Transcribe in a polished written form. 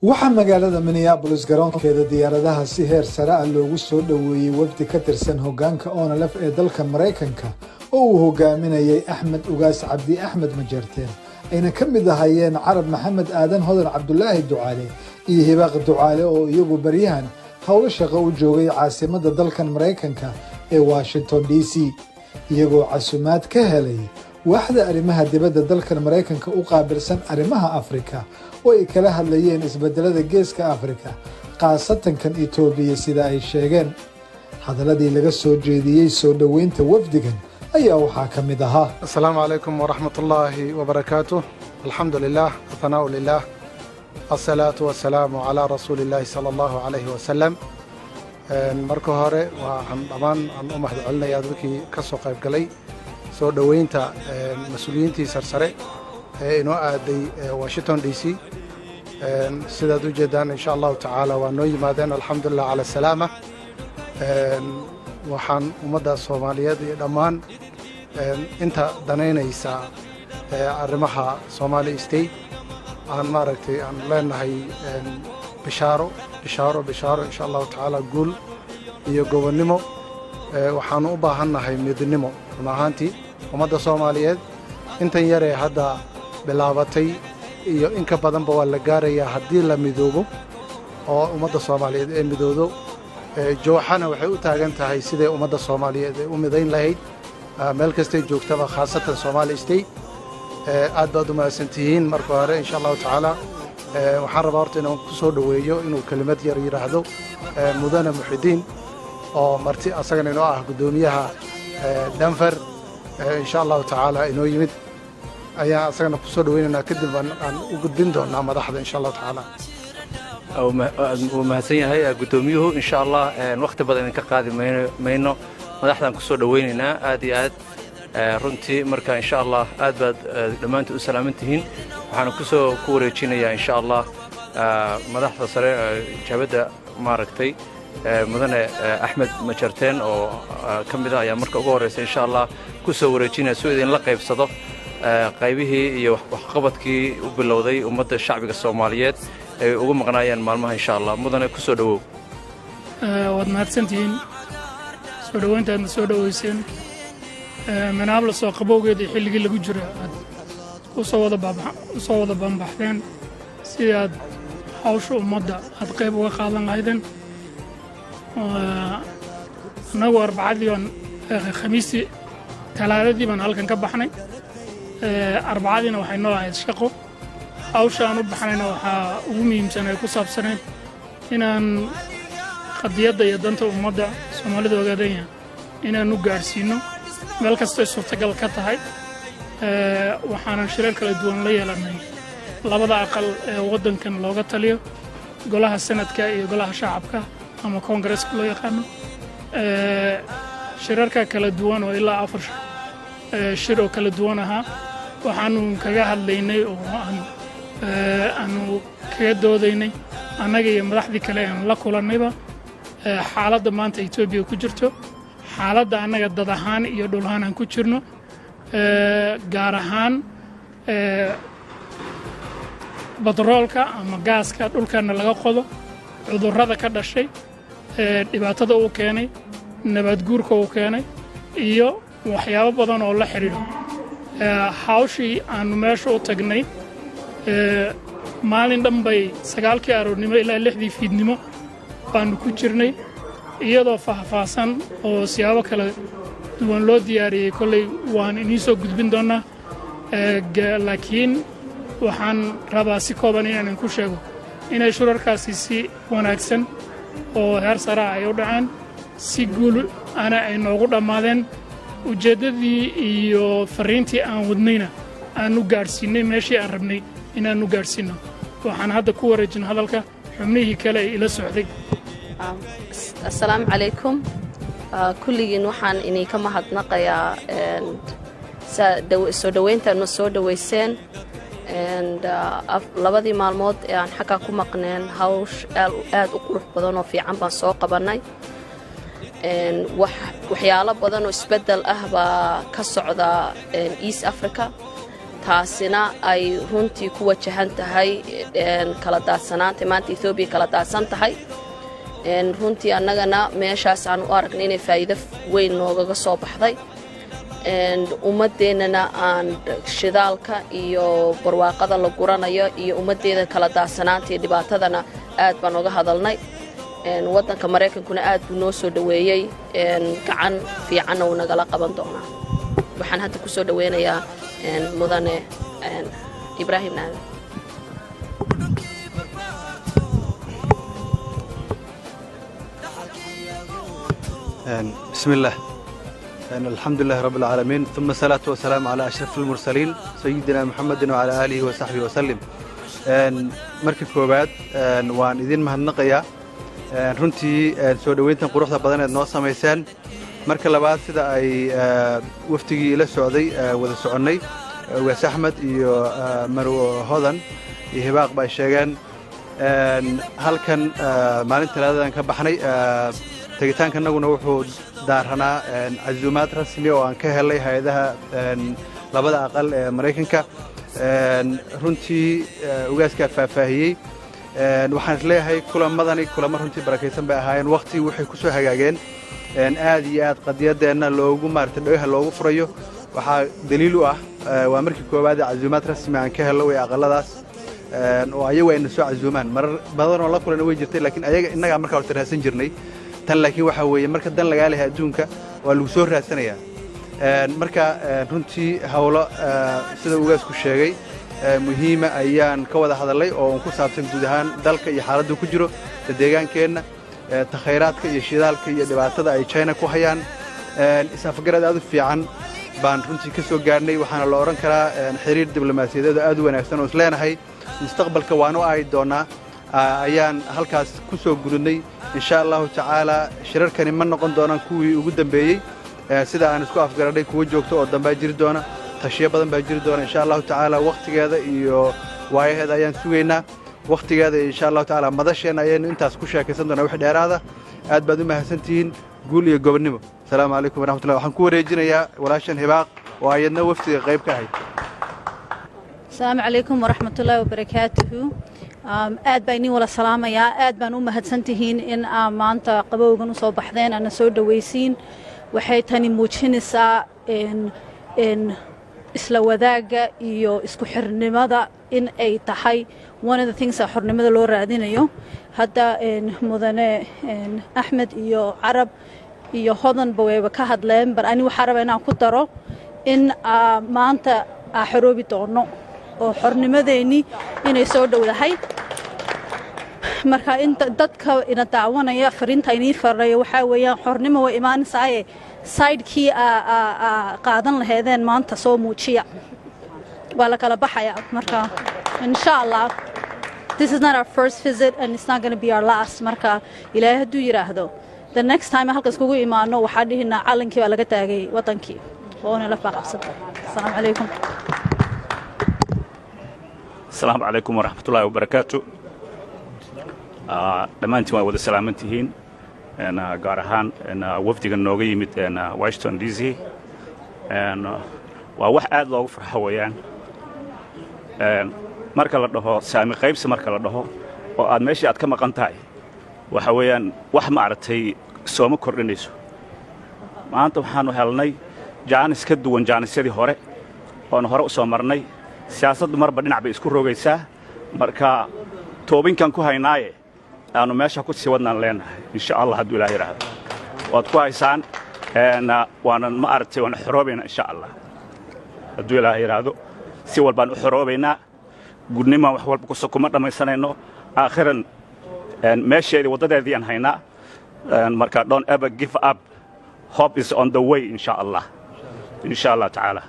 waxaa magaalada Minneapolis garoonkeeda diyaaradaha si heer sare ah loogu soo dhaweeyay wafdi ka tirsan hoggaanka ONLF ee dalka Mareykanka oo uu hogaaminayay Axmed Ugaas Cabdi Axmed Majarteen ayna ka mid ahaayeen Carab Maxamed Aadan Hodan Cabdullaahi Ducaale iyo Hibaaq Ducaale oo iyagu baryahan hawlo shaqo u joogay caasimadda dalkan Mareykanka ee Washington DC iyagoo casuumaad ka helay waaxda arrimaha dibadda dalkan Mareykanka u qaabilsan arrimaha Afrika oo ay kala hadlayeen isbedelada geeska Afrika qaasatan kan Itoobiya sida ay sheegeen hadaladii laga soo jeediyay soo dhaweynta wafdigan ayaa waxaa ka mid ahaa assalaamu calaykum waraxmatullaahi wabarakaatuh alxamdulillaah athanaa lillaah asalaatu wasalaamu calaa rasuulillaahi sala allahu calayhi wasalam marka hore waxaan dhammaan u mahadcelinayaa dadkii ka soo qayb galay soo dhaweynta mas'uuliyiintii sarsare ee inoo aaday Washington DC sidaad u jeedaan insha Allah tacaala waa noo yimaadeen alxamdulillah cala salaama waxaan ummadda Soomaaliyeed iyo dhammaan inta danaynaysa arrimaha Somali State aan maaragtay aan leenahay bishaaro insha Allah tacaala guul iyo gobonnimo waxaan u baahannahay midnimo runtii ummadda Soomaaliyeed intan yaree hadda bilaabatay iyo in ka badanba waa la gaarayaa haddii la midoobo oo ummadda Soomaaliyeed ee midoodo jooxana waxay u taagan tahay sidee ummadda Soomaaliyeed u midayn lahayd meel kasta joogtaba khaasatan Somali State aad baad u mahadsantihiin marka hore insha Allah tacaala waxaan rabaa horta inaan ku soo dhaweeyo inuu kelimad yar yiraahdo mudane Muxidiin oo marti asagana inoo ah gudoomiyaha Denver insha Allah tacaala inoo yimid ayaa asagana ku soo dhaweynaa kadib aan u gudbin doonaa madaxda insha Allah tacaala oo mahadsan yahay gudoomiyuhu insha Allah waqti badan ka qaadi mayno madaxdan ku soo dhaweynaynaa aad iyo aad runtii marka insha Allah aad baad dhamaantu u salaamantihiin waxaan ku wareejinayaa insha Allah madaxda sare jabada maaragtay mudane Axmed Majarteen oo ka mid ah ayaa marka ugu horeysay insha Allah ku soo wareejinaya soo idin la qaybsado qaybihii iyo waxqabadkii u bilowday ummadda shacbiga Soomaaliyeed ay ugu maqnaayeen maalmaha insha Allah mudane ku soo dhawow wad mahadsantihiin soo dhaweyntaadna soo dhaweyseen Minneapolis oo qabowgeeda xilligii lagu jiro u soo wada bambaxdeen si aad hawsha ummadda aad qayb uga qaadan lahaydeen annagu arbacadii baan khamiistii talaadadii baan halkan ka baxnay arbacadiina waxay noo ahayd shaqo hawsha aan u baxnayna waxaa ugu muhiimsan ay ku saabsaneed inaan qadiyadda iyo danta ummadda Soomaalida ogaadaya inaan u gaarsiino meel kasta ay suurtagal ka tahay waxaanan shirar kala duwan la yeelanay labada aqal ee waddankan looga taliyo golaha sanadka iyo golaha shacabka ama Congress loo yaqaan shirarka kala duwan oo ilaa 4 shir oo kala duwan aha waxaanu kaga hadlaynay oo aanu kaga doodaynay annaga iyo madaxdii kale aan la kulannayba xaaladda maanta Itoobiya ku jirto xaaladda annaga dad ahaan iyo dhul ahaan aan ku jirno gaar ahaan batroolka ama gaaska dhulkana laga qodo cudurrada ka dhashay dhibaatada uu keenay nabad guurka uu keenay iyo waxyaabo badan oo la xiriiro hawshii aanu meesha u tagnay maalin dhanbay 9kii aroornimo ilaa 6dii fiidnimo baanu ku jirnay iyadoo faahfaahsan oo siyaabo kala duwan loo diyaariyay kolley waan inii soo gudbin doonaa laakiin waxaan rabaa si kooban inaan ku sheego inay shirarkaasi si wanaagsan oo heer sare ay u dhaceen si guul ana ay noogu dhammaadeen ujeeddadii iyo fariintii aan wadnayna aanu gaarsiinay meeshii aan rabnay inaanu gaarsiino waxaan hadda ku wareejin hadalka xubnihii kale ee ila socday assalaamu calaykum kulligiin waxaan inay ka mahadnaqayaa soo dhaweyntaadna soo dhaweyseen labadii maalmood ee aan xagga ku maqneen hawsh aad u qurux badan oo fiican baan soo qabannay waxyaalo badan oo isbeddel ah baa ka socda East Africa taasina ay runtii ku wajahan tahay kala daadsanaanta maanta Ethiopia kala daadsan tahay runtii annagana meeshaas aan u aragnay inay faa'iido weyn nooga soo baxday ummadeennana aan shidaalka iyo barwaaqada la guranayo iyo ummadeeda kala daadsanaanta iyo dhibaatadana aad baan uga hadalnay waddanka Mareykankuna aad buu noo soo dhaweeyay gacan fiican oo nagala qaban doona waxaan hadda ku soo dhaweynayaa mudane Ibrahim Naadan بسم الله الحمد لله رب العالمين ثم الصلاة والسلام على أشرف المرسلين سيدنا محمد وعلى آله وصحبه وسلم مركب كوباد وان إذن مهنقيا runtii soo dhaweyntan quruxda badan ee noo sameeysan marka labaad sida ay waftigii ila socday wada soconay Ugaas Axmed iyo Marwo Hodan iyo Hibaaq bay sheegeen halkan maalin talaadadan ka baxnay tagitaankanaguna wuxuu daaranaa casuumaad rasmi oo aan ka helay hay'adaha labada aqal ee Mareykanka runtii ugaaska faahfaahiyay waxaan isleeyahay kulamadani kulamo runtii barakeysan bay ahaayeen waqti waxay ku soo hagaageen aad iyo aad qadiyadeena loogu maartay dhawaha loogu furayo waxa daliil u ah waa markii koowaad casuumaad rasmi aan ka helay way aqaladaas oo ayagu ay soo casuumaan mar badan oo la kulana way jirtay laakiin ayaga inaga markaa horta raadsan jirnay tan laakiin waxa weeye marka dan laga leeyahay adduunka waa lagu soo raadsanayaa marka runtii hawlo sida ugaasku sheegay muhiima ayaan ka wada hadalay oo ku saabsan guud ahaan dalka iyo xaaladda ku jiro deegaankeena takhayraadka iyo shidaalka iyo dhibaatada ay China ku hayaan isafgarad aad u fiican baan runtii ka soo gaarnay waxaana la oran karaa xiriir diblomaasiyadeed aad u wanaagsan oo isleenahay mustaqbalka waanu ay doonaa ayaan halkaas ku soo gudunay insha Allah ta'ala shirarkani ma noqon doonaan kuwii ugu dambeeyay sida aan isku afgaranay kuwa joogto oo dambe jiri doona tashiyo badan baa jiri doona insha Allah ta'ala waqtigeeda iyo waayaheeda ayaan sugeynaa waqtigeeda insha Allah ta'ala madasheena ayaan intaas ku sheekaysan doonaa wax dheeraada aad baad u mahadsantihiin guul iyo gobonnimo salaamu calaykum waraxmatullahi waxaan ku wareejinayaa walaashan Hibaaq oo ayadna waftiga qayb ka ahayd السلام عليكم ورحمة الله وبركاته aad baan idin wala salaamayaa aad baan u mahadsantihiin in maanta qabowgan u soo baxdeen ana soo dhaweysiin waxay tani muujinaysaa isla wadaaga iyo isku xirnimada in ay tahay one of the things that xornimada loo raadinayo hadda mudane Axmed iyo Carab iyo Hodan bawayba ka hadleen bar ani waxa rabaa inaan ku daro in maanta xoroobi doono oo xornimadeeni inay soo dhawdahay marka inta dadka ina daawanaya fariinta inii farayo waxa weeyaan xornimo way imaanaysaa sidekii qaadan lahaydeen maanta soo muujiya waa la kala baxaya marka insha Allah this is not our first visit and it's not going to be our last marka ilaahay haduu yiraahdo the next time halkaas kugu imaano waxa dhihinaa calankii baa laga taagay wadankii oo la faaqsan assalamu alaykum السلام عليكم ورحمة الله وبركاته دمانتي ما ودا سلامتين أنا قارهان أنا وفدي النوغي مت أنا واشنطن دي سي أنا وواحد لو فرح ويان مركل الرهو سامي قيبس مركل الرهو وأنا ماشي أتكلم قنتاي وحويان وح معرتي سوم كورنيسو ما أنتم حانو هالني جانس كدو وجانس يدي هراء وأنا هراء سومرني siyaasaddu marba dhinac bay isku rogaysaa marka toobinkan ku haynaaye aanu meesha ku sii wadnaan leenahay insha Allah hadduu Ilaahay yiraahdo waad ku haysaan waanan ma aragtay waan xoroobayna insha Allah hadduu Ilaahay yiraahdo si walbaan u xoroobaynaa gudnimo wax walba ku soo kuma dhamaysanayno aakhiran meesheedii wadadeedii aan haynaa marka don't ever give up hope is on the way insha Allah ta'ala